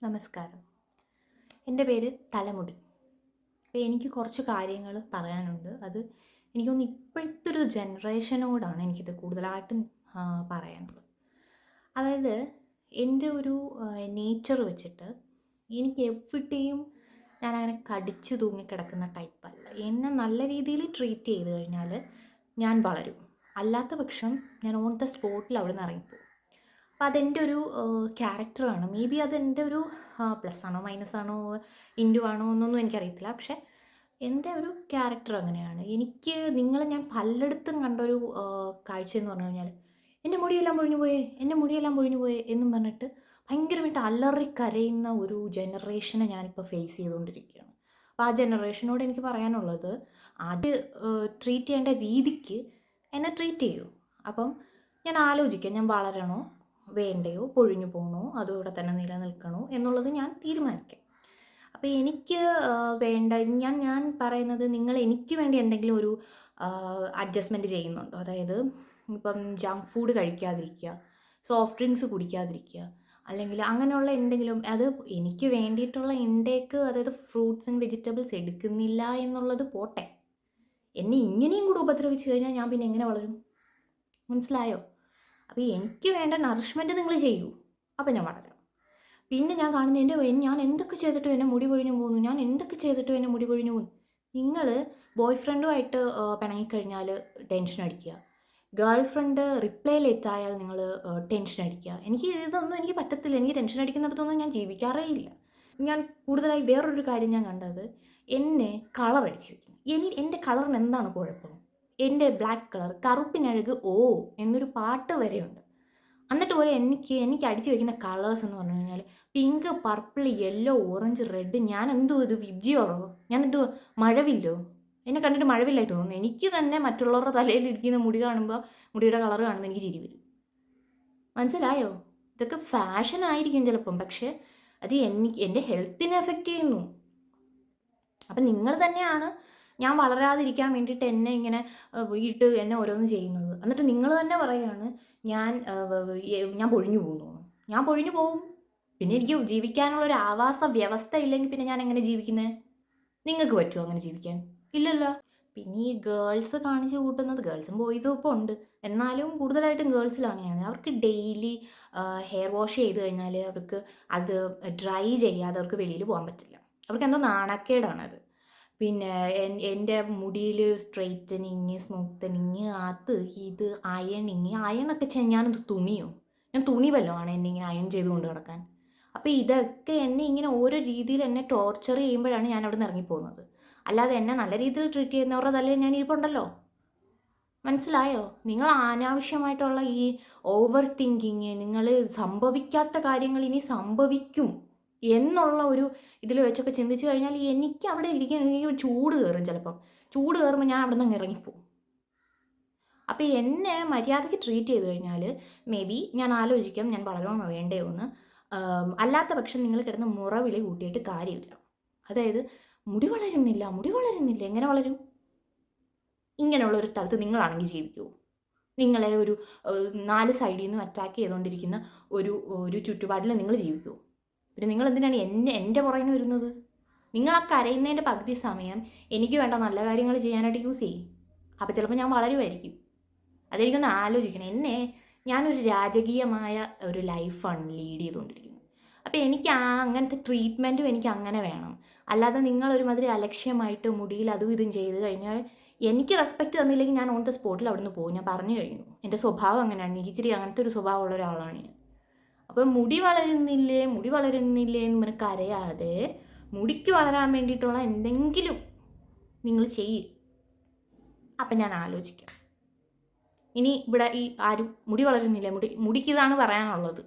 നമസ്കാരം. എൻ്റെ പേര് തലമുടി. അപ്പോൾ എനിക്ക് കുറച്ച് കാര്യങ്ങൾ പറയാനുണ്ട്. അത് എനിക്ക് തോന്നുന്നു ഇപ്പോഴത്തെ ഒരു ജനറേഷനോടാണ് എനിക്കിത് കൂടുതലായിട്ടും പറയാനുള്ളത്. അതായത് എൻ്റെ ഒരു നേച്ചർ വെച്ചിട്ട് എനിക്ക് എവിടെയും ഞാനങ്ങനെ കടിച്ചു തൂങ്ങിക്കിടക്കുന്ന ടൈപ്പല്ല. എന്നെ നല്ല രീതിയിൽ ട്രീറ്റ് ചെയ്ത് കഴിഞ്ഞാൽ ഞാൻ വളരും. അല്ലാത്ത പക്ഷം ഞാൻ ഓൺ ദ സ്പോട്ടിൽ അവിടെ നിന്ന് ഇറങ്ങിപ്പോവും. അപ്പോൾ അതെൻ്റെ ഒരു ക്യാരക്ടറാണ്. മേ ബി അതെൻ്റെ ഒരു പ്ലസ് ആണോ മൈനസ് ആണോ ഇൻറ്റു ആണോ എന്നൊന്നും എനിക്കറിയത്തില്ല. പക്ഷേ എൻ്റെ ഒരു ക്യാരക്ടർ അങ്ങനെയാണ്. എനിക്ക് നിങ്ങളെ ഞാൻ പലയിടത്തും കണ്ടൊരു കാഴ്ചയെന്ന് പറഞ്ഞു കഴിഞ്ഞാൽ എൻ്റെ മുടിയെല്ലാം പൊഴിഞ്ഞു പോയേ, എൻ്റെ മുടിയെല്ലാം പൊഴിഞ്ഞു പോയേ എന്നും പറഞ്ഞിട്ട് ഭയങ്കരമായിട്ട് അലറി കരയുന്ന ഒരു ജനറേഷനെ ഞാനിപ്പോൾ ഫേസ് ചെയ്തുകൊണ്ടിരിക്കുകയാണ്. അപ്പോൾ ആ ജനറേഷനോട് എനിക്ക് പറയാനുള്ളത്, അത് ട്രീറ്റ് ചെയ്യേണ്ട രീതിക്ക് എന്നെ ട്രീറ്റ് ചെയ്യൂ. അപ്പം ഞാൻ ആലോചിക്കാം, ഞാൻ വളരണോ വേണ്ടയോ, പൊഴിഞ്ഞു പോകണോ അതോ ഇവിടെ തന്നെ നിലനിൽക്കണോ എന്നുള്ളത് ഞാൻ തീരുമാനിക്കാം. അപ്പോൾ എനിക്ക് വേണ്ട ഞാൻ പറയുന്നത്, നിങ്ങൾ എനിക്ക് വേണ്ടി എന്തെങ്കിലും ഒരു അഡ്ജസ്റ്റ്മെൻറ്റ് ചെയ്യുന്നുണ്ടോ? അതായത് ഇപ്പം ജങ്ക് ഫുഡ് കഴിക്കാതിരിക്കുക, സോഫ്റ്റ് ഡ്രിങ്ക്സ് കുടിക്കാതിരിക്കുക, അല്ലെങ്കിൽ അങ്ങനെയുള്ള എന്തെങ്കിലും, അത് എനിക്ക് വേണ്ടിയിട്ടുള്ള ഇൻടേക്ക്, അതായത് ഫ്രൂട്ട്സ് ആൻഡ് വെജിറ്റബിൾസ് എടുക്കുന്നില്ല എന്നുള്ളത് പോട്ടെ, എന്നെ ഇങ്ങനെയും കൂടെ ഉപദ്രവിച്ച് കഴിഞ്ഞാൽ ഞാൻ പിന്നെ എങ്ങനെ വളരും? മനസ്സിലായോ? അപ്പോൾ എനിക്ക് വേണ്ട നറിഷ്മെൻറ്റ് നിങ്ങൾ ചെയ്യൂ, അപ്പോൾ ഞാൻ വളരാം. പിന്നെ ഞാൻ കാണുന്നത് ഞാൻ എന്തൊക്കെ ചെയ്തിട്ടും എന്നെ മുടി പൊഴിഞ്ഞു പോകുന്നു, ഞാൻ എന്തൊക്കെ ചെയ്തിട്ടും എന്നെ മുടി പൊഴിഞ്ഞു പോകുന്നു. നിങ്ങൾ ബോയ് ഫ്രണ്ടുമായിട്ട് പിണങ്ങിക്കഴിഞ്ഞാൽ ടെൻഷൻ അടിക്കുക, ഗേൾ ഫ്രണ്ട് റിപ്ലൈ ലേറ്റ് ആയാൽ നിങ്ങൾ ടെൻഷൻ അടിക്കുക. എനിക്ക് പറ്റത്തില്ല. എനിക്ക് ടെൻഷൻ അടിക്കുന്നിടത്തൊന്നും ഞാൻ ജീവിക്കാറേ ഇല്ല. ഞാൻ കൂടുതലായി വേറൊരു കാര്യം ഞാൻ കണ്ടത്, എന്നെ കളർ അടിച്ച് വയ്ക്കുന്നു. എൻ്റെ കളറിന് എന്താണ് കുഴപ്പം? എൻ്റെ ബ്ലാക്ക് കളർ, കറുപ്പിനഴക് ഓ എന്നൊരു പാട്ട് വരെയുണ്ട്. എന്നിട്ട് പോലെ എനിക്ക് അടിച്ച് വയ്ക്കുന്ന കളേഴ്സ് എന്ന് പറഞ്ഞു കഴിഞ്ഞാൽ pink, purple, yellow, orange, red. ഞാൻ എന്തോ ഇത് വിബ്ജിയോറോ, ഞാൻ എന്തോ മഴവില്ലോ? എന്നെ കണ്ടിട്ട് മഴവില്ലായിട്ട് തോന്നുന്നു. എനിക്ക് തന്നെ മറ്റുള്ളവരുടെ തലയിലിരിക്കുന്ന മുടിയുടെ കളർ കാണുമ്പോൾ എനിക്ക് ചിരി വരും. മനസ്സിലായോ? ഇതൊക്കെ ഫാഷൻ ആയിരിക്കും ചിലപ്പം, പക്ഷേ അത് എൻ്റെ ഹെൽത്തിനെ എഫക്റ്റ് ചെയ്യുന്നു. അപ്പം നിങ്ങൾ തന്നെയാണ് ഞാൻ വളരാതിരിക്കാൻ വേണ്ടിയിട്ട് എന്നെ ഇങ്ങനെ വീട്ട് എന്നെ ഓരോന്ന് ചെയ്യുന്നത്. എന്നിട്ട് നിങ്ങൾ തന്നെ പറയുകയാണ് ഞാൻ പൊഴിഞ്ഞു പോകുന്നു. ഞാൻ പൊഴിഞ്ഞു പോവും. പിന്നെ എനിക്ക് ജീവിക്കാനുള്ള ഒരു ആവാസ വ്യവസ്ഥ ഇല്ലെങ്കിൽ പിന്നെ ഞാൻ എങ്ങനെ ജീവിക്കുന്നത്? നിങ്ങൾക്ക് പറ്റുമോ അങ്ങനെ ജീവിക്കാൻ? ഇല്ലല്ലോ. പിന്നെ ഈ ഗേൾസ് കാണിച്ച് കൂട്ടുന്നത്, ഗേൾസും ബോയ്സും ഇപ്പോൾ ഉണ്ട്, എന്നാലും കൂടുതലായിട്ടും ഗേൾസിലാണ് ഞാൻ. അവർക്ക് ഡെയിലി ഹെയർ വാഷ് ചെയ്ത് കഴിഞ്ഞാൽ അവർക്ക് അത് ഡ്രൈ ചെയ്യാതെ അവർക്ക് വെളിയിൽ പോകാൻ പറ്റില്ല. അവർക്ക് എന്തോ നാണക്കേടാണത്. പിന്നെ എൻ്റെ മുടിയിൽ സ്ട്രെയിറ്റനിങ്, സ്മൂത്തനിങ്, അത് ഇത് അയണൊക്കെ ഞാനെന്ത് തുണിയോ? ഞാൻ തുണി വല്ലതും ആണ് എന്നെ ഇങ്ങനെ അയൺ ചെയ്ത് കൊണ്ട് കിടക്കാൻ? അപ്പോൾ ഇതൊക്കെ എന്നെ ഇങ്ങനെ ഓരോ രീതിയിൽ എന്നെ ടോർച്ചർ ചെയ്യുമ്പോഴാണ് ഞാൻ അവിടെ നിന്ന് ഇറങ്ങിപ്പോകുന്നത്. അല്ലാതെ എന്നെ നല്ല രീതിയിൽ ട്രീറ്റ് ചെയ്യുന്നവരുടെ തലയിൽ ഞാൻ ഇരിപ്പുണ്ടല്ലോ. മനസ്സിലായോ? നിങ്ങൾ അനാവശ്യമായിട്ടുള്ള ഈ ഓവർ തിങ്കിങ്, നിങ്ങൾ സംഭവിക്കാത്ത കാര്യങ്ങൾ ഇനി സംഭവിക്കും എന്നുള്ള ഒരു ഇതിൽ വെച്ചൊക്കെ ചിന്തിച്ച് കഴിഞ്ഞാൽ എനിക്ക് അവിടെ ഇരിക്കാൻ എനിക്ക് ചൂട് കയറും. ചിലപ്പം ചൂട് കയറുമ്പോൾ ഞാൻ അവിടെ നിന്ന് ഇറങ്ങിപ്പോവും. അപ്പോൾ എന്നെ മര്യാദയ്ക്ക് ട്രീറ്റ് ചെയ്ത് കഴിഞ്ഞാൽ മേ ബി ഞാൻ ആലോചിക്കാം ഞാൻ വളരണോ വേണ്ടയോ എന്ന്. അല്ലാത്ത പക്ഷം നിങ്ങൾ കിടന്ന് മുറവിളി കൂട്ടിയിട്ട് കാര്യമില്ല. അതായത് മുടി വളരുന്നില്ല, എങ്ങനെ വളരും? ഇങ്ങനെയുള്ള ഒരു സ്ഥലത്ത് നിങ്ങളാണെങ്കിൽ ജീവിക്കുമോ? നിങ്ങളെ ഒരു 4 സൈഡിൽ നിന്നും അറ്റാക്ക് ചെയ്തുകൊണ്ടിരിക്കുന്ന ഒരു ചുറ്റുപാടിൽ നിങ്ങൾ ജീവിക്കുമോ? പിന്നെ നിങ്ങൾ എന്തിനാണ് എൻ്റെ പുറകിന് വരുന്നത്? നിങ്ങൾ ആ കരയുന്നതിൻ്റെ പകുതി സമയം എനിക്ക് വേണ്ട നല്ല കാര്യങ്ങൾ ചെയ്യാനായിട്ട് യൂസ് ചെയ്യും. അപ്പോൾ ചിലപ്പോൾ ഞാൻ വളരുമായിരിക്കും. അതെനിക്കൊന്ന് ആലോചിക്കണം. ഞാനൊരു രാജകീയമായ ഒരു ലൈഫാണ് ലീഡ് ചെയ്തുകൊണ്ടിരിക്കുന്നത്. അപ്പോൾ എനിക്ക് അങ്ങനത്തെ ട്രീറ്റ്മെൻറ്റും എനിക്ക് അങ്ങനെ വേണം. അല്ലാതെ നിങ്ങളൊരുമാതിരി അലക്ഷ്യമായിട്ട് മുടിയിൽ അതും ഇതും ചെയ്ത് കഴിഞ്ഞാൽ എനിക്ക് റെസ്പെക്റ്റ് തന്നില്ലെങ്കിൽ ഞാൻ ഓൺ ദ സ്പോട്ടിൽ അവിടെ നിന്ന് പോകും. ഞാൻ പറഞ്ഞു കഴിഞ്ഞു. എൻ്റെ സ്വഭാവം അങ്ങനെയാണ്. എനിക്ക് ഇച്ചിരി അങ്ങനത്തെ ഒരു സ്വഭാവമുള്ള ഒരാളാണ് ഞാൻ. അപ്പോൾ മുടി വളരുന്നില്ലേ എന്ന് പറഞ്ഞ് കരയാതെ മുടിക്ക് വളരാൻ വേണ്ടിയിട്ടുള്ള എന്തെങ്കിലും നിങ്ങൾ ചെയ്യും. അപ്പം ഞാൻ ആലോചിക്കാം. ഇനി ഇവിടെ ഈ ആരും മുടി വളരുന്നില്ല, മുടിക്ക് ഇതാണ് പറയാനുള്ളത്.